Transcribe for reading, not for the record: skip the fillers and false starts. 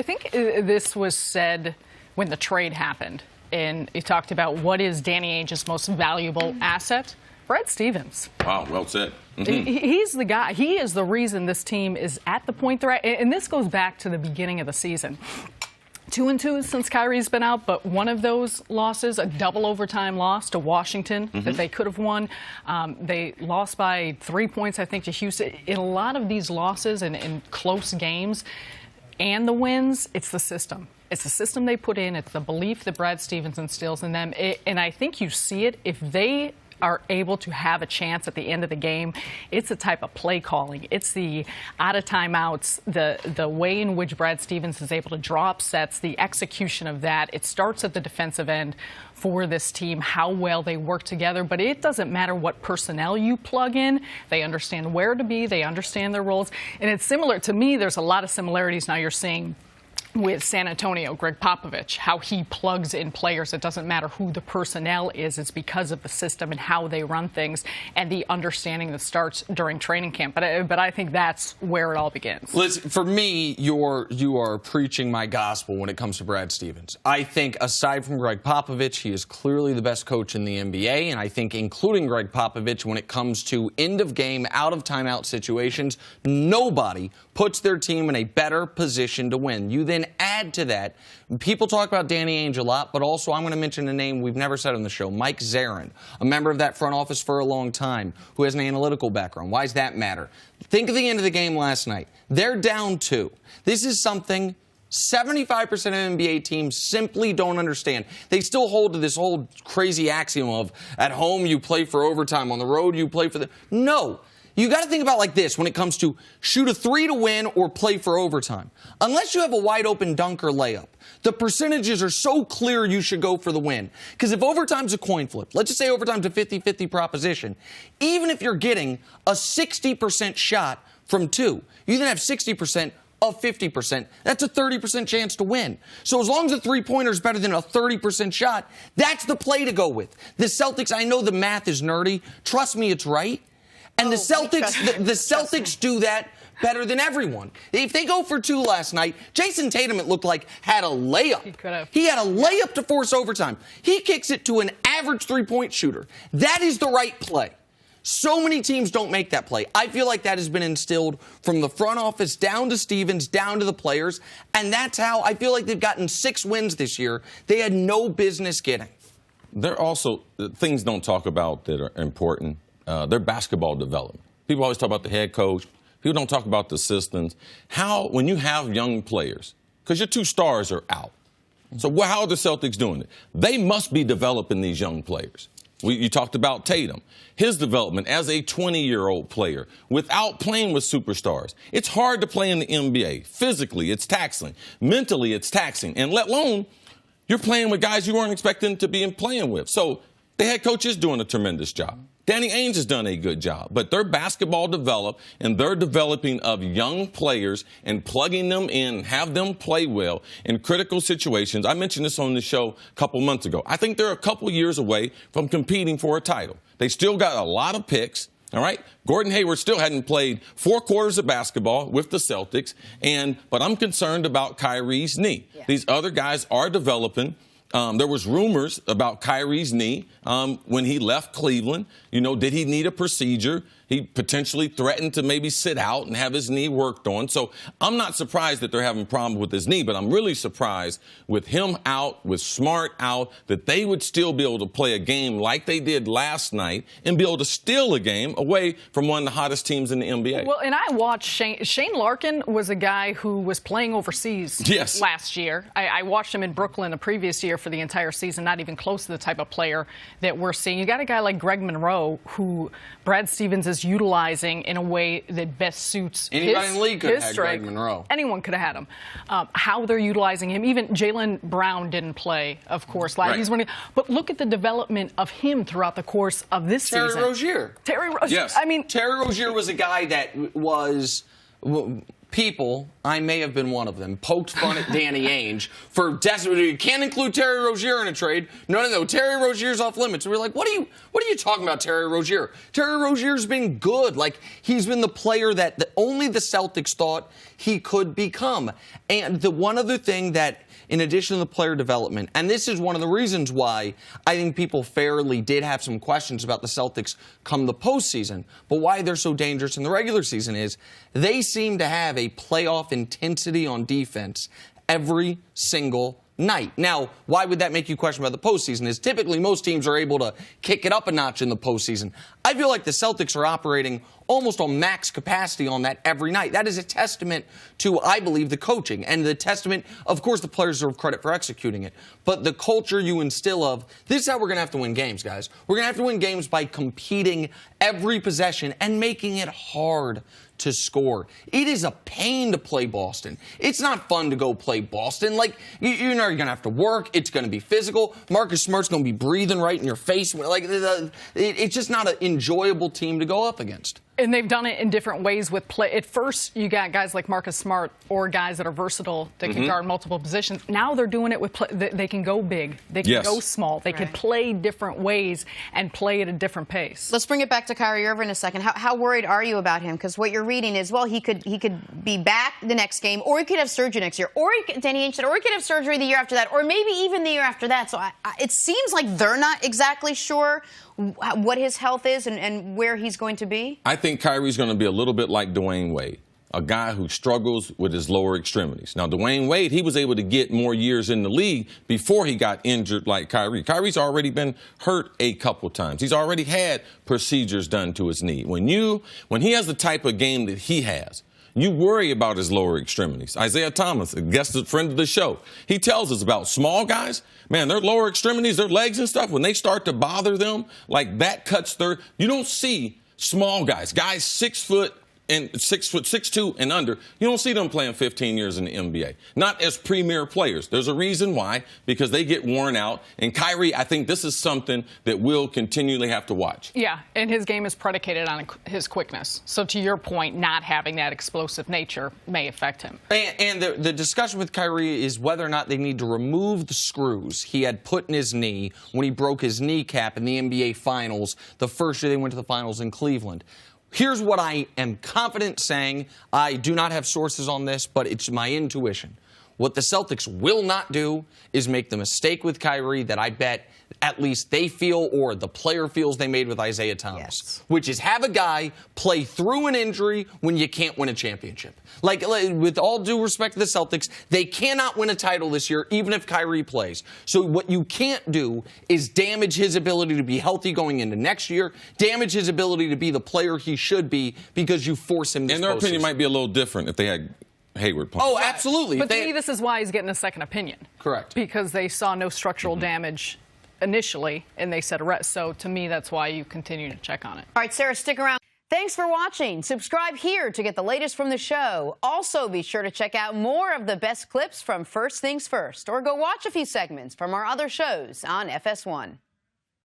I think this was said when the trade happened, and he talked about what is Danny Ainge's most valuable asset. Brad Stevens. Wow, well said. He's the guy. He is the reason this team is at the point they're at. And this goes back to the beginning of the season. 2-2 since Kyrie's been out, but one of those losses, a double overtime loss to Washington that they could have won. They lost by 3 points, I think, to Houston. In a lot of these losses and in close games and the wins, it's the system. It's the system they put in. It's the belief that Brad Stevens instills in them. And I think you see it if they are able to have a chance at the end of the game. It's the type of play calling. It's the out of timeouts, the way in which Brad Stevens is able to draw up sets, the execution of that. It starts at the defensive end for this team, how well they work together. But it doesn't matter what personnel you plug in. They understand where to be. They understand their roles. And it's similar to me. There's a lot of similarities now you're seeing with San Antonio, Greg Popovich, how he plugs in players. It doesn't matter who the personnel is. It's because of the system and how they run things and the understanding that starts during training camp. But I think that's where it all begins. Listen, for me, you are preaching my gospel when it comes to Brad Stevens. I think aside from Greg Popovich, he is clearly the best coach in the NBA. And I think including Greg Popovich, when it comes to end-of-game, out-of-timeout situations, nobody puts their team in a better position to win. You then add to that, people talk about Danny Ainge a lot, but also I'm going to mention a name we've never said on the show, Mike Zarin, a member of that front office for a long time, who has an analytical background. Why does that matter? Think of the end of the game last night. They're down 2. This is something 75% of NBA teams simply don't understand. They still hold to this old crazy axiom of at home you play for overtime, on the road you play for the... No. You got to think about like this when it comes to shoot a 3 to win or play for overtime. Unless you have a wide open dunk or layup, the percentages are so clear you should go for the win. Because if overtime's a coin flip, let's just say overtime's a 50-50 proposition, even if you're getting a 60% shot from 2, you then have 60% of 50%. That's a 30% chance to win. So as long as a three-pointer is better than a 30% shot, that's the play to go with. The Celtics, I know the math is nerdy. Trust me, it's right. And the Celtics do that better than everyone. If they go for 2 last night, Jason Tatum, it looked like, had a layup. He could have. He had a layup to force overtime. He kicks it to an average three-point shooter. That is the right play. So many teams don't make that play. I feel like that has been instilled from the front office down to Stevens, down to the players. And that's how I feel like they've gotten 6 wins this year they had no business getting. There are also things don't talk about that are important. Their basketball development. People always talk about the head coach. People don't talk about the systems. When you have young players, because your 2 stars are out. So how are the Celtics doing it? They must be developing these young players. You talked about Tatum. His development as a 20-year-old player without playing with superstars. It's hard to play in the NBA. Physically, it's taxing. Mentally, it's taxing. And let alone, you're playing with guys you weren't expecting to be playing with. So the head coach is doing a tremendous job. Danny Ainge has done a good job, but their basketball developed and their developing of young players and plugging them in, have them play well in critical situations. I mentioned this on the show a couple months ago. I think they're a couple years away from competing for a title. They still got a lot of picks. All right. Gordon Hayward still hadn't played 4 quarters of basketball with the Celtics. But I'm concerned about Kyrie's knee. Yeah. These other guys are developing. There was rumors about Kyrie's knee when he left Cleveland. Did he need a procedure? He potentially threatened to maybe sit out and have his knee worked on. So I'm not surprised that they're having problems with his knee, but I'm really surprised with him out, with Smart out, that they would still be able to play a game like they did last night and be able to steal a game away from one of the hottest teams in the NBA. Well, and I watched Shane Larkin was a guy who was playing overseas last year. I watched him in Brooklyn the previous year for the entire season, not even close to the type of player that we're seeing. You got a guy like Greg Monroe, who Brad Stevens is utilizing in a way that best suits anybody in the league could have had strength. Greg Monroe. Anyone could have had him. How they're utilizing him. Even Jaylen Brown didn't play, of course. But look at the development of him throughout the course of this season. Terry Rozier. Terry Rozier. Yes. Terry Rozier was a guy that was people, I may have been one of them, poked fun at Danny Ainge for you can't include Terry Rozier in a trade. No, Terry Rozier's off limits. We're like, what are you talking about, Terry Rozier? Terry Rozier's been good. Like, he's been the player that only the Celtics thought he could become. And the one other thing that, in addition to the player development, and this is one of the reasons why I think people fairly did have some questions about the Celtics come the postseason, but why they're so dangerous in the regular season is they seem to have a playoff intensity on defense every single night. Now, why would that make you question about the postseason? Is typically most teams are able to kick it up a notch in the postseason. I feel like the Celtics are operating almost on max capacity on that every night. That is a testament to, I believe, the coaching and the testament, of course, the players deserve credit for executing it, but the culture you instill of, this is how we're going to have to win games, guys. We're going to have to win games by competing every possession and making it hard to score. It is a pain to play Boston. It's not fun to go play Boston. Like, you know, you're going to have to work. It's going to be physical. Marcus Smart's going to be breathing right in your face. Like, it's just not an enjoyable team to go up against. And they've done it in different ways with play. At first, you got guys like Marcus Smart or guys that are versatile that can guard multiple positions. Now they're doing it with play. They can go big. They can go small. They can play different ways and play at a different pace. Let's bring it back to Kyrie Irving in a second. How worried are you about him? Because what you're reading is, well, he could be back the next game, or he could have surgery next year, or Danny Ainge said, or he could have surgery the year after that, or maybe even the year after that. So it seems like they're not exactly sure what his health is and where he's going to be. I think Kyrie's going to be a little bit like Dwayne Wade, a guy who struggles with his lower extremities. Now, Dwayne Wade, he was able to get more years in the league before he got injured like Kyrie. Kyrie's already been hurt a couple times. He's already had procedures done to his knee. When he has the type of game that he has, you worry about his lower extremities. Isaiah Thomas, a guest friend of the show, he tells us about small guys. Man, their lower extremities, their legs and stuff, when they start to bother them, like that cuts you don't see small guys 6'2" and under, you don't see them playing 15 years in the NBA. Not as premier players. There's a reason why, because they get worn out. And Kyrie, I think this is something that we'll continually have to watch. Yeah, and his game is predicated on his quickness. So to your point, not having that explosive nature may affect him. And the discussion with Kyrie is whether or not they need to remove the screws he had put in his knee when he broke his kneecap in the NBA Finals the first year they went to the Finals in Cleveland. Here's what I am confident saying. I do not have sources on this, but it's my intuition. What the Celtics will not do is make the mistake with Kyrie that I bet at least they feel, or the player feels, they made with Isaiah Thomas, which is have a guy play through an injury when you can't win a championship. Like, with all due respect to the Celtics, they cannot win a title this year, even if Kyrie plays. So what you can't do is damage his ability to be healthy going into next year, damage his ability to be the player he should be because you force him to. And their opinion might be a little different if they had Hayward playing. Oh, absolutely. But to me, this is why he's getting a second opinion. Correct. Because they saw no structural damage initially, and they said rest. So to me, that's why you continue to check on it. All right, Sarah, stick around. Thanks for watching. Subscribe here to get the latest from the show. Also, be sure to check out more of the best clips from First Things First, or go watch a few segments from our other shows on FS1.